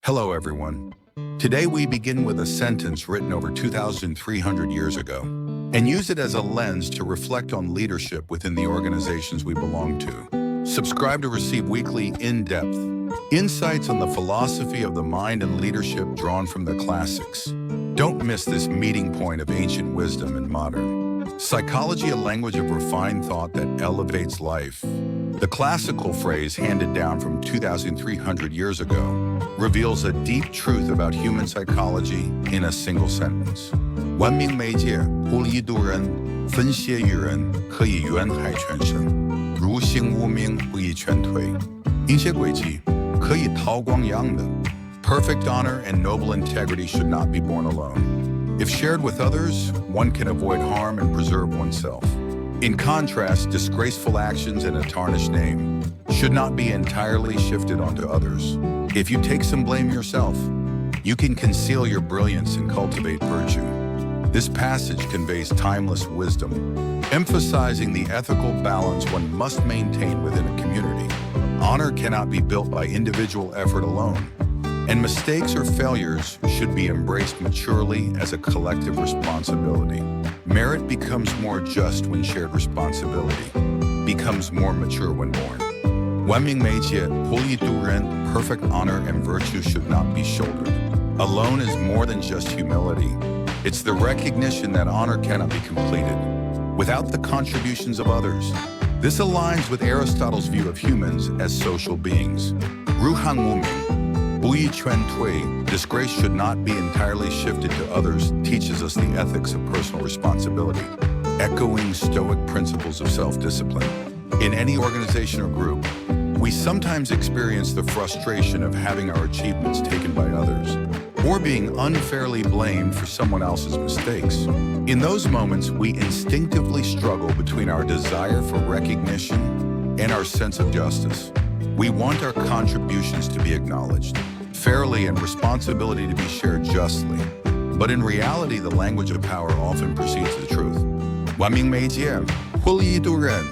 Hello, everyone. Today we begin with a sentence written over 2,300 years ago and use it as a lens to reflect on leadership within the organizations we belong to. Subscribe to receive weekly, in-depth insights on the philosophy of the mind and leadership drawn from the classics. Don't miss this meeting point of ancient wisdom and modern psychology, a language of refined thought that elevates life. The classical phrase handed down from 2,300 years ago reveals a deep truth about human psychology in a single sentence. 文明媒介不离度人，分些于人，可以渊海全身；如行无名，不以全推。因些诡计，可以韬光养的。Perfect honor and noble integrity should not be born alone. If shared with others, one can avoid harm and preserve oneself. In contrast, disgraceful actions and a tarnished name should not be entirely shifted onto others. If you take some blame yourself, you can conceal your brilliance and cultivate virtue. This passage conveys timeless wisdom, emphasizing the ethical balance one must maintain within a community. Honor cannot be built by individual effort alone, and mistakes or failures should be embraced maturely as a collective responsibility. Merit becomes more just when shared responsibility becomes more mature when born. 文明媒介不离度人, perfect honor and virtue should not be shouldered. Alone is more than just humility. It's the recognition that honor cannot be completed without the contributions of others. This aligns with Aristotle's view of humans as social beings. 如行无名, 不以全推, disgrace should not be entirely shifted to others, teaches us the ethics of personal responsibility, echoing Stoic principles of self-discipline. In any organization or group, we sometimes experience the frustration of having our achievements taken by others, or being unfairly blamed for someone else's mistakes. In those moments, we instinctively struggle between our desire for recognition and our sense of justice. We want our contributions to be acknowledged fairly and responsibility to be shared justly. But in reality, the language of power often precedes the truth. 文明媒介不离度人,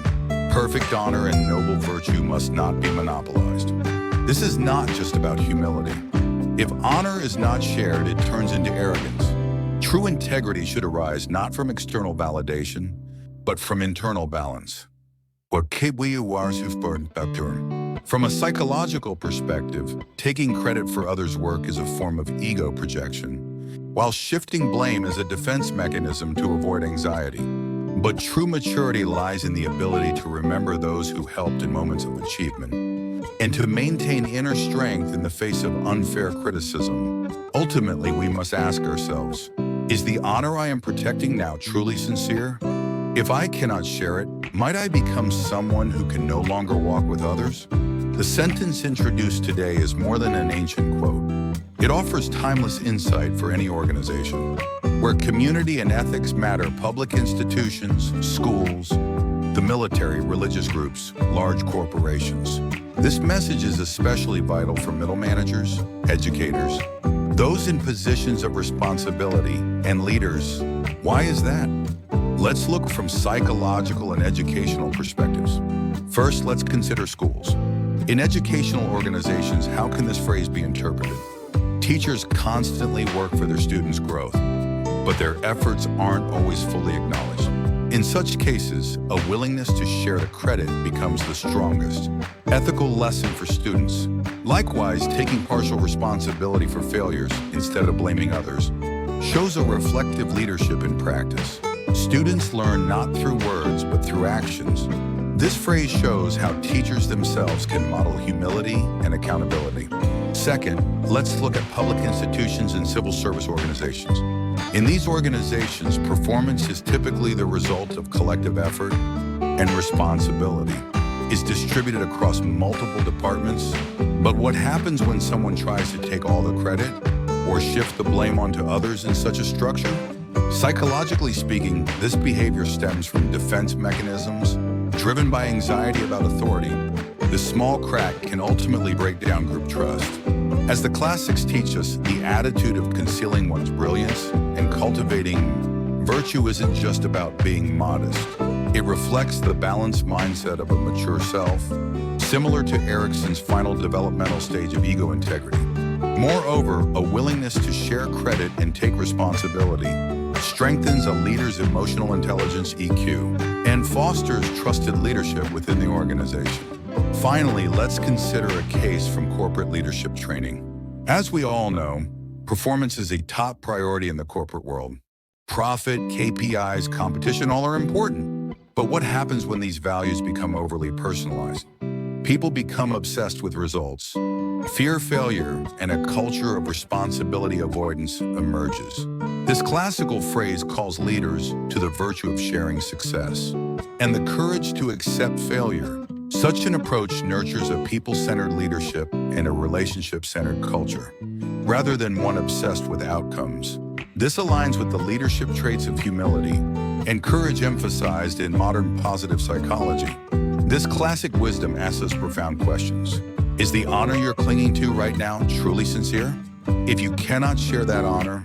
perfect honor and noble virtue must not be monopolized. This is not just about humility. If honor is not shared, it turns into arrogance. True integrity should arise not from external validation, but from internal balance. From a psychological perspective, taking credit for others' work is a form of ego projection, while shifting blame is a defense mechanism to avoid anxiety. But true maturity lies in the ability to remember those who helped in moments of achievement, and to maintain inner strength in the face of unfair criticism. Ultimately, we must ask ourselves, is the honor I am protecting now truly sincere? If I cannot share it, might I become someone who can no longer walk with others? The sentence introduced today is more than an ancient quote. It offers timeless insight for any organization. Where community and ethics matter, public institutions, schools, the military, religious groups, large corporations. This message is especially vital for middle managers, educators, those in positions of responsibility, and leaders. Why is that? Let's look from psychological and educational perspectives. First, let's consider schools. In educational organizations, how can this phrase be interpreted? Teachers constantly work for their students' growth, but their efforts aren't always fully acknowledged. In such cases, a willingness to share the credit becomes the strongest ethical lesson for students. Likewise, taking partial responsibility for failures instead of blaming others shows a reflective leadership in practice. Students learn not through words, but through actions. This phrase shows how teachers themselves can model humility and accountability. Second, let's look at public institutions and civil service organizations. In these organizations, performance is typically the result of collective effort, and responsibility is distributed across multiple departments. But what happens when someone tries to take all the credit or shift the blame onto others in such a structure? Psychologically speaking, this behavior stems from defense mechanisms driven by anxiety about authority. The small crack can ultimately break down group trust. As the classics teach us, the attitude of concealing one's brilliance and cultivating virtue isn't just about being modest. It reflects the balanced mindset of a mature self, similar to Erikson's final developmental stage of ego integrity. Moreover, a willingness to share credit and take responsibility strengthens a leader's emotional intelligence (EQ) and fosters trusted leadership within the organization. Finally, let's consider a case from corporate leadership training. As we all know, performance is a top priority in the corporate world. Profit, KPIs, competition, all are important. But what happens when these values become overly personalized? People become obsessed with results. Fear failure and a culture of responsibility avoidance emerges. This classical phrase calls leaders to the virtue of sharing success and the courage to accept failure. Such an approach nurtures a people-centered leadership and a relationship-centered culture, rather than one obsessed with outcomes. This aligns with the leadership traits of humility and courage emphasized in modern positive psychology. This classic wisdom asks us profound questions. Is the honor you're clinging to right now truly sincere? If you cannot share that honor,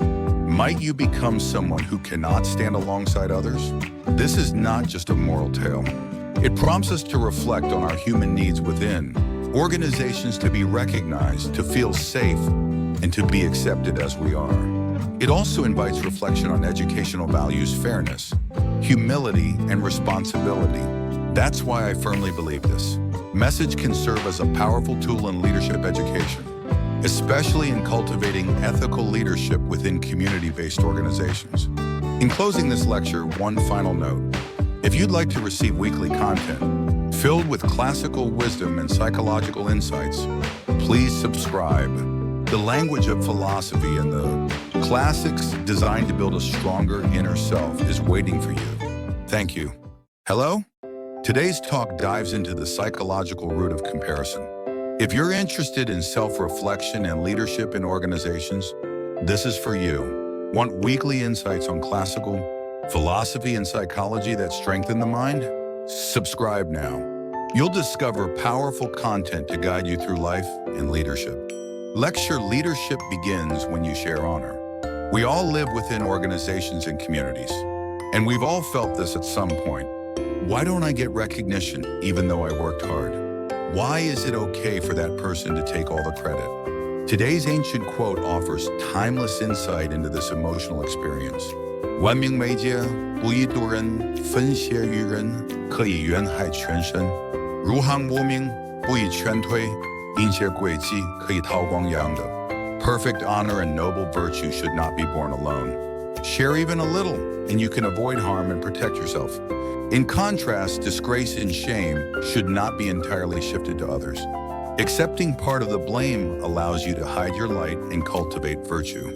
might you become someone who cannot stand alongside others? This is not just a moral tale. It prompts us to reflect on our human needs within organizations, to be recognized, to feel safe, and to be accepted as we are. It also invites reflection on educational values, fairness, humility, and responsibility. That's why I firmly believe this message can serve as a powerful tool in leadership education, especially in cultivating ethical leadership within community-based organizations. In closing this lecture, one final note. If you'd like to receive weekly content filled with classical wisdom and psychological insights, please subscribe. The language of philosophy and the classics designed to build a stronger inner self is waiting for you. Thank you. Hello? Today's talk dives into the psychological root of comparison. If you're interested in self-reflection and leadership in organizations, this is for you. Want weekly insights on classical philosophy and psychology that strengthen the mind? Subscribe now. You'll discover powerful content to guide you through life and leadership. Lecture Leadership begins when you share honor. We all live within organizations and communities, and we've all felt this at some point. Why don't I get recognition even though I worked hard? Why is it okay for that person to take all the credit? Today's ancient quote offers timeless insight into this emotional experience. 文明媒介不以度人，分泄于人，可以辕害全身；如航无名，不以劝退，因些诡计，可以韬光养德。Perfect honor and noble virtue should not be born alone. Share even a little, and you can avoid harm and protect yourself. In contrast, disgrace and shame should not be entirely shifted to others. Accepting part of the blame allows you to hide your light and cultivate virtue.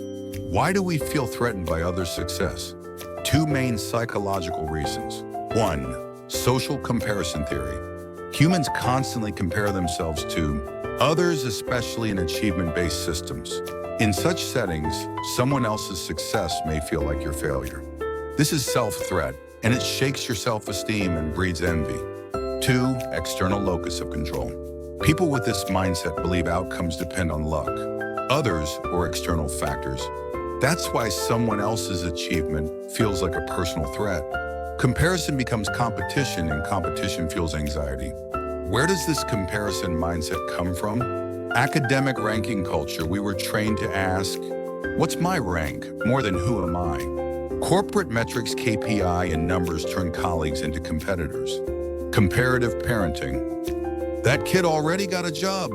Why do we feel threatened by others' success? Two main psychological reasons. 1. Social comparison theory. Humans constantly compare themselves to others, especially in achievement-based systems. In such settings, someone else's success may feel like your failure. This is self-threat, and it shakes your self-esteem and breeds envy. 2. External locus of control. People with this mindset believe outcomes depend on luck, others, or external factors. That's why someone else's achievement feels like a personal threat. Comparison becomes competition, and competition fuels anxiety. Where does this comparison mindset come from? Academic ranking culture, we were trained to ask, what's my rank, more than who am I? Corporate metrics, KPI, and numbers turn colleagues into competitors. Comparative parenting. That kid already got a job.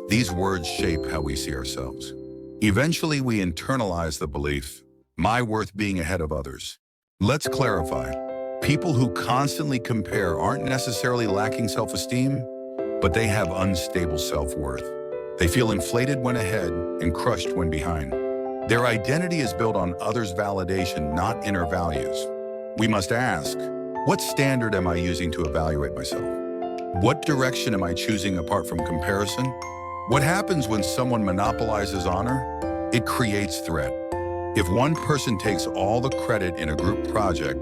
These words shape how we see ourselves. Eventually, we internalize the belief, my worth being ahead of others. Let's clarify. People who constantly compare aren't necessarily lacking self-esteem, but they have unstable self-worth. They feel inflated when ahead and crushed when behind. Their identity is built on others' validation, not inner values. We must ask, what standard am I using to evaluate myself? What direction am I choosing apart from comparison? What happens when someone monopolizes honor? It creates threat. If one person takes all the credit in a group project,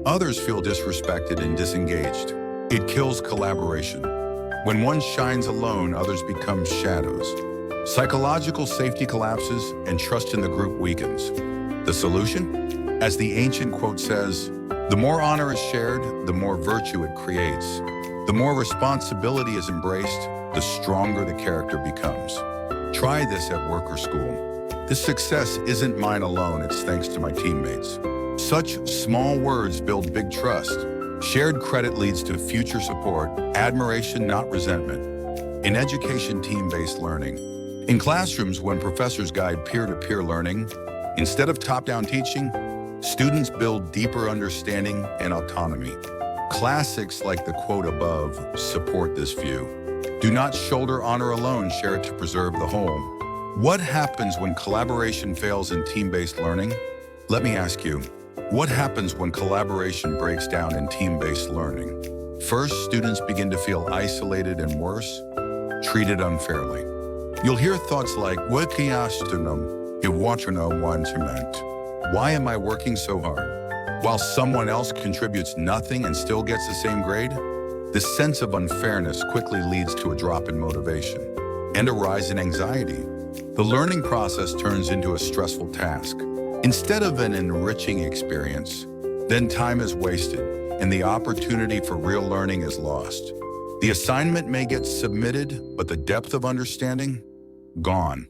others feel disrespected and disengaged. It kills collaboration. When one shines alone, others become shadows. Psychological safety collapses and trust in the group weakens. The solution? As the ancient quote says, the more honor is shared, the more virtue it creates. The more responsibility is embraced, the stronger the character becomes. Try this at work or school. This success isn't mine alone, it's thanks to my teammates. Such small words build big trust. Shared credit leads to future support, admiration, not resentment. In education, team-based learning. In classrooms, when professors guide peer-to-peer learning, instead of top-down teaching, students build deeper understanding and autonomy. Classics like the quote above support this view. Do not shoulder honor alone, share it to preserve the whole. What happens when collaboration fails in team-based learning? Let me ask you, what happens when collaboration breaks down in team-based learning? First, students begin to feel isolated and worse, treated unfairly. You'll hear thoughts like, why am I working so hard? While someone else contributes nothing and still gets the same grade? This sense of unfairness quickly leads to a drop in motivation and a rise in anxiety. The learning process turns into a stressful task. Instead of an enriching experience, then time is wasted and the opportunity for real learning is lost. The assignment may get submitted, but the depth of understanding? Gone.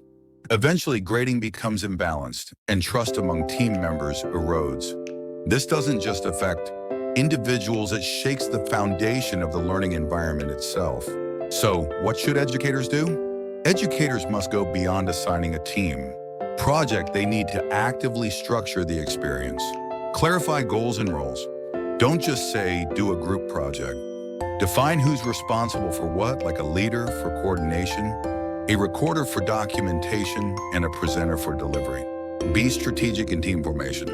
Eventually, grading becomes imbalanced and trust among team members erodes. This doesn't just affect individuals, it shakes the foundation of the learning environment itself. So, what should educators do? Educators must go beyond assigning a team project. They need to actively structure the experience. Clarify goals and roles. Don't just say, do a group project. Define who's responsible for what, like a leader for coordination, a recorder for documentation, and a presenter for delivery. Be strategic in team formation.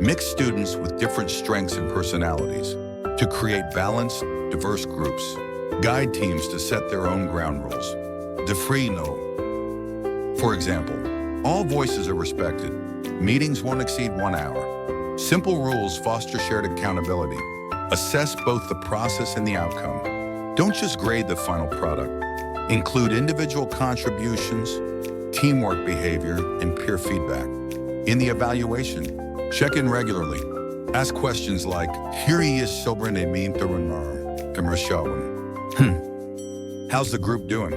Mix students with different strengths and personalities to create balanced, diverse groups. Guide teams to set their own ground rules. Defrino. For example, all voices are respected. Meetings won't exceed 1 hour. Simple rules foster shared accountability. Assess both the process and the outcome. Don't just grade the final product. Include individual contributions, teamwork behavior, and peer feedback. In the evaluation, check in regularly. Ask questions like, how's the group doing?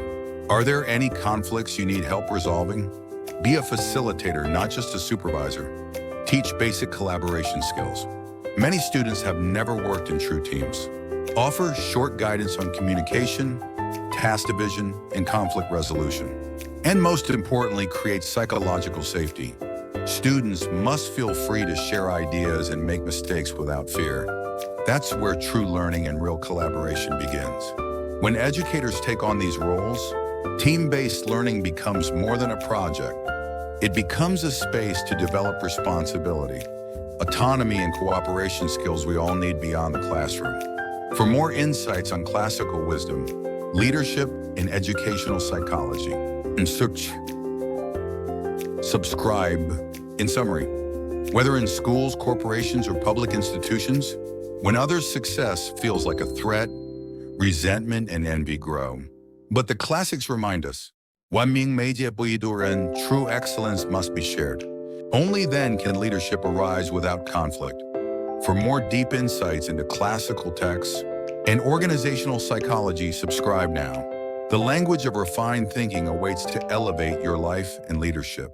Are there any conflicts you need help resolving? Be a facilitator, not just a supervisor. Teach basic collaboration skills. Many students have never worked in true teams. Offer short guidance on communication, task division, and conflict resolution. And most importantly, create psychological safety. Students must feel free to share ideas and make mistakes without fear. That's where true learning and real collaboration begins. When educators take on these roles, team-based learning becomes more than a project. It becomes a space to develop responsibility, autonomy, and cooperation skills we all need beyond the classroom. For more insights on classical wisdom, leadership, and educational psychology, and subscribe. In summary, whether in schools, corporations, or public institutions, when others' success feels like a threat, resentment and envy grow. But the classics remind us, 万民媒介不以度人, true excellence must be shared. Only then can leadership arise without conflict. For more deep insights into classical texts and organizational psychology, subscribe now. The language of refined thinking awaits to elevate your life and leadership.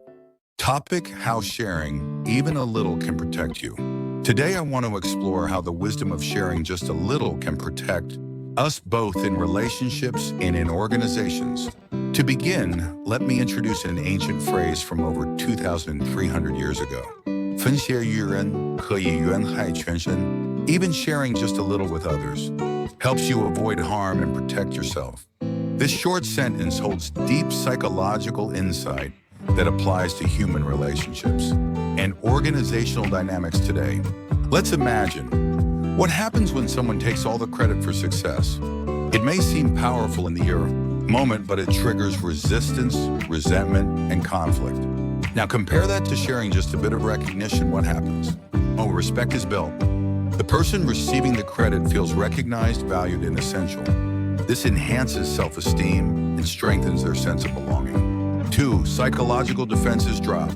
Topic: how sharing, even a little, can protect you. Today I want to explore how the wisdom of sharing just a little can protect us both in relationships and in organizations. To begin, let me introduce an ancient phrase from over 2,300 years ago. 分享于人可以赡害全身. Even sharing just a little with others helps you avoid harm and protect yourself. This short sentence holds deep psychological insight that applies to human relationships and organizational dynamics today. Let's imagine what happens when someone takes all the credit for success. It may seem powerful in the moment, but it triggers resistance, resentment, and conflict. Now compare that to sharing just a bit of recognition. What happens? Oh, respect is built. The person receiving the credit feels recognized, valued, and essential. This enhances self-esteem and strengthens their sense of belonging. 2. Psychological defenses drop.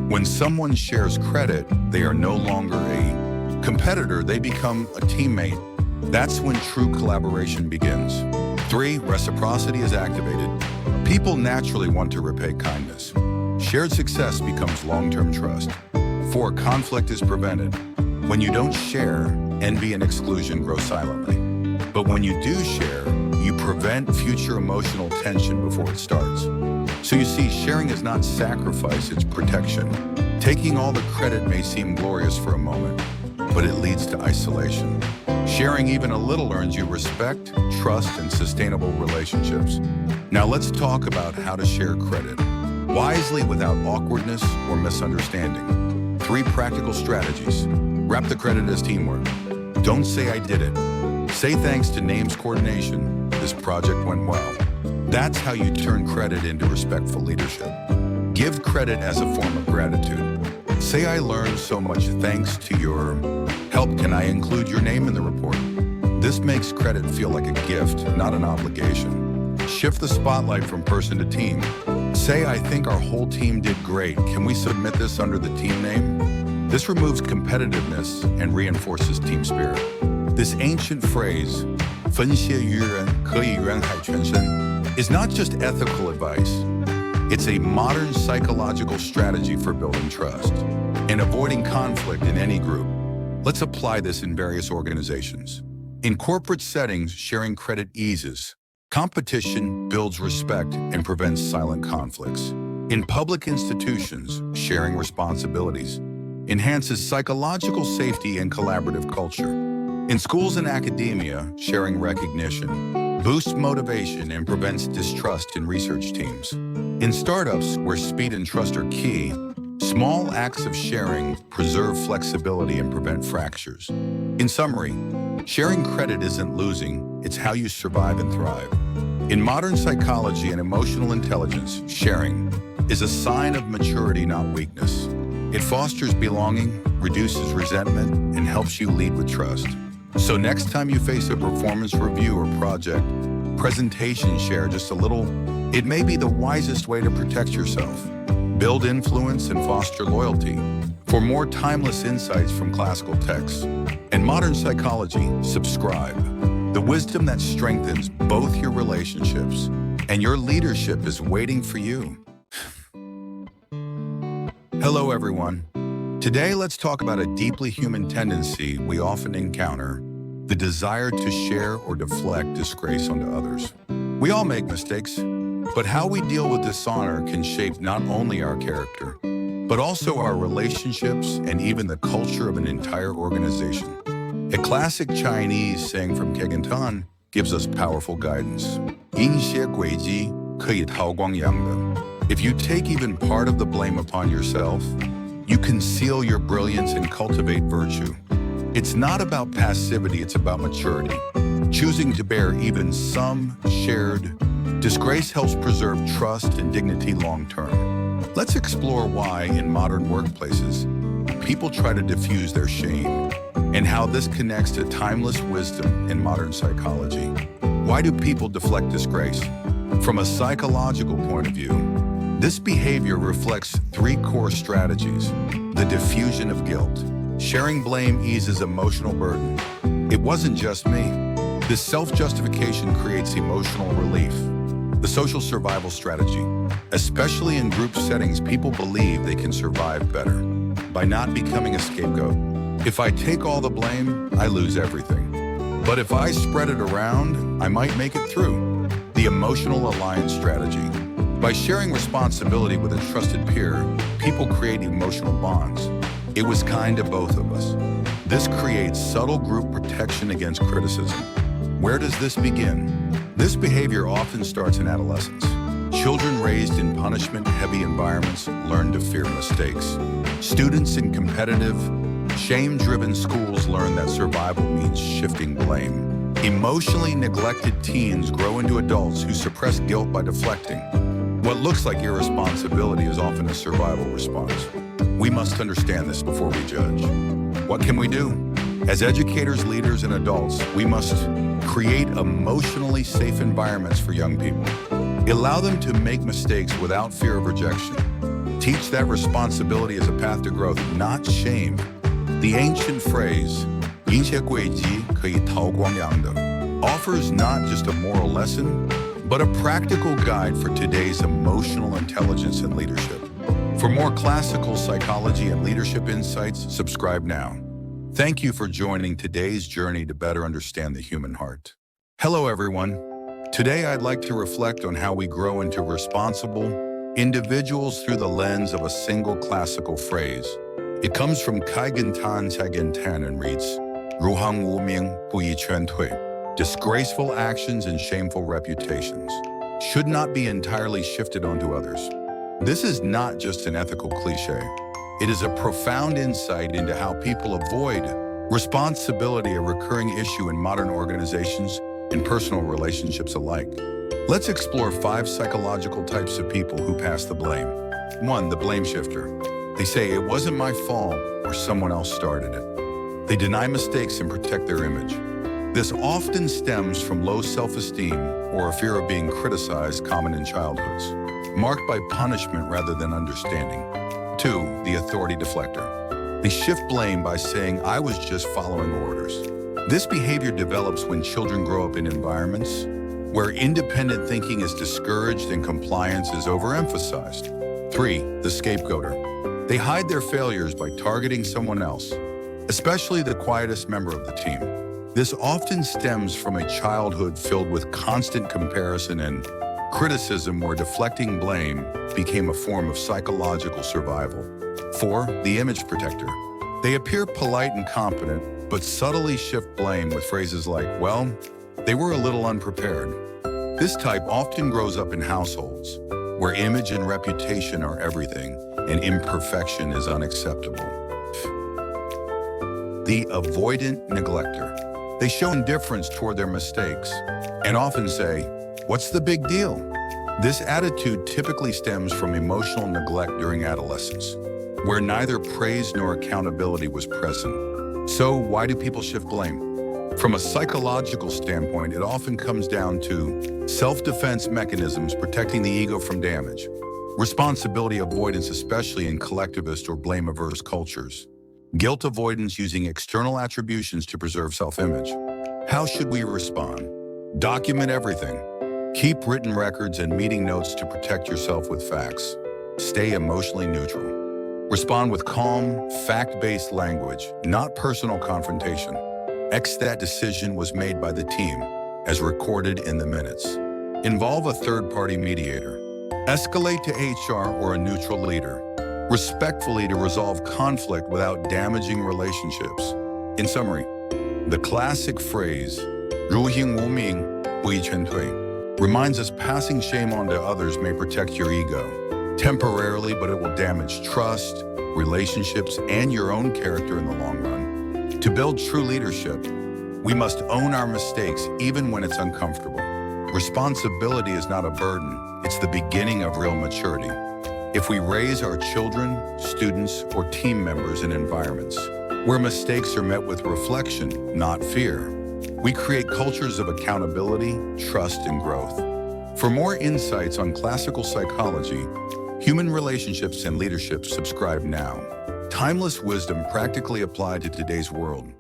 When someone shares credit, they are no longer a competitor, they become a teammate. That's when true collaboration begins. 3. Reciprocity is activated. People naturally want to repay kindness. Shared success becomes long-term trust. 4. Conflict is prevented. When you don't share, envy and exclusion grow silently. But when you do share, you prevent future emotional tension before it starts. So you see, sharing is not sacrifice, it's protection. Taking all the credit may seem glorious for a moment, but it leads to isolation. Sharing even a little earns you respect, trust, and sustainable relationships. Now let's talk about how to share credit wisely without awkwardness or misunderstanding. 3 practical strategies. Wrap the credit as teamwork. Don't say I did it. Say thanks to names coordination. This project went well. That's how you turn credit into respectful leadership. Give credit as a form of gratitude. Say I learned so much thanks to your help. Can I include your name in the report? This makes credit feel like a gift, not an obligation. Shift the spotlight from person to team. Say I think our whole team did great. Can we submit this under the team name? This removes competitiveness and reinforces team spirit. This ancient phrase, 分谢于人，可以人海全身, is not just ethical advice. It's a modern psychological strategy for building trust and avoiding conflict in any group. Let's apply this in various organizations. In corporate settings, sharing credit eases. Competition builds respect and prevents silent conflicts. In public institutions, sharing responsibilities enhances psychological safety and collaborative culture. In schools and academia, sharing recognition boosts motivation and prevents distrust in research teams. In startups, where speed and trust are key, small acts of sharing preserve flexibility and prevent fractures. In summary, sharing credit isn't losing, it's how you survive and thrive. In modern psychology and emotional intelligence, sharing is a sign of maturity, not weakness. It fosters belonging, reduces resentment, and helps you lead with trust. So next time you face a performance review or project presentation, share just a little. It may be the wisest way to protect yourself, build influence, and foster loyalty. For more timeless insights from classical texts and modern psychology, subscribe. The wisdom that strengthens both your relationships and your leadership is waiting for you. Hello, everyone. Today, let's talk about a deeply human tendency we often encounter, the desire to share or deflect disgrace onto others. We all make mistakes, but how we deal with dishonor can shape not only our character, but also our relationships and even the culture of an entire organization. A classic Chinese saying from Kegantan gives us powerful guidance. 因些诡计可以韬光养的. If you take even part of the blame upon yourself, you conceal your brilliance and cultivate virtue. It's not about passivity, it's about maturity. Choosing to bear even some shared disgrace helps preserve trust and dignity long term. Let's explore why in modern workplaces, people try to diffuse their shame and how this connects to timeless wisdom in modern psychology. Why do people deflect disgrace? From a psychological point of view, this behavior reflects 3 core strategies. The diffusion of guilt. Sharing blame eases emotional burden. It wasn't just me. This self-justification creates emotional relief. The social survival strategy. Especially in group settings, people believe they can survive better by not becoming a scapegoat. If I take all the blame, I lose everything. But if I spread it around, I might make it through. The emotional alliance strategy. By sharing responsibility with a trusted peer, people create emotional bonds. It was kind to both of us. This creates subtle group protection against criticism. Where does this begin? This behavior often starts in adolescence. Children raised in punishment-heavy environments learn to fear mistakes. Students in competitive, shame-driven schools learn that survival means shifting blame. Emotionally neglected teens grow into adults who suppress guilt by deflecting. What looks like irresponsibility is often a survival response. We must understand this before we judge. What can we do? As educators, leaders, and adults, we must create emotionally safe environments for young people. Allow them to make mistakes without fear of rejection. Teach that responsibility is a path to growth, not shame. The ancient phrase, 因些诡计可以韬光养的, offers not just a moral lesson, but a practical guide for today's emotional intelligence and leadership. For more classical psychology and leadership insights, subscribe now. Thank you for joining today's journey to better understand the human heart. Hello, everyone. Today, I'd like to reflect on how we grow into responsible individuals through the lens of a single classical phrase. It comes from Kaigentan Tagentan and reads, Ruhang Wu Ming Bu Yi Quan Tui. Disgraceful actions and shameful reputations should not be entirely shifted onto others. This is not just an ethical cliche. It is a profound insight into how people avoid responsibility, a recurring issue in modern organizations and personal relationships alike. Let's explore 5 psychological types of people who pass the blame. 1. The blame shifter. They say, it wasn't my fault or someone else started it. They deny mistakes and protect their image. This often stems from low self-esteem or a fear of being criticized, common in childhoods, marked by punishment rather than understanding. 2. The authority deflector. They shift blame by saying, I was just following orders. This behavior develops when children grow up in environments where independent thinking is discouraged and compliance is overemphasized. 3. The scapegoater. They hide their failures by targeting someone else, especially the quietest member of the team. This often stems from a childhood filled with constant comparison and criticism where deflecting blame became a form of psychological survival. 4. The image protector. They appear polite and competent, but subtly shift blame with phrases like, well, they were a little unprepared. This type often grows up in households where image and reputation are everything and imperfection is unacceptable. The avoidant neglector. They show indifference toward their mistakes and often say, what's the big deal? This attitude typically stems from emotional neglect during adolescence, where neither praise nor accountability was present. So why do people shift blame? From a psychological standpoint, it often comes down to self-defense mechanisms protecting the ego from damage, responsibility avoidance, especially in collectivist or blame-averse cultures, guilt avoidance using external attributions to preserve self-image. How should we respond? Document everything. Keep written records and meeting notes to protect yourself with facts. Stay emotionally neutral. Respond with calm, fact-based language, not personal confrontation. That decision was made by the team, as recorded in the minutes. Involve a third-party mediator. Escalate to HR or a neutral leader, respectfully to resolve conflict without damaging relationships. In summary, the classic phrase, 如行无名，不以劝退, reminds us passing shame on to others may protect your ego temporarily, but it will damage trust, relationships, and your own character in the long run. To build true leadership, we must own our mistakes even when it's uncomfortable. Responsibility is not a burden, it's the beginning of real maturity. If we raise our children, students, or team members in environments where mistakes are met with reflection, not fear, we create cultures of accountability, trust, and growth. For more insights on classical psychology, human relationships, and leadership, subscribe now. Timeless wisdom practically applied to today's world.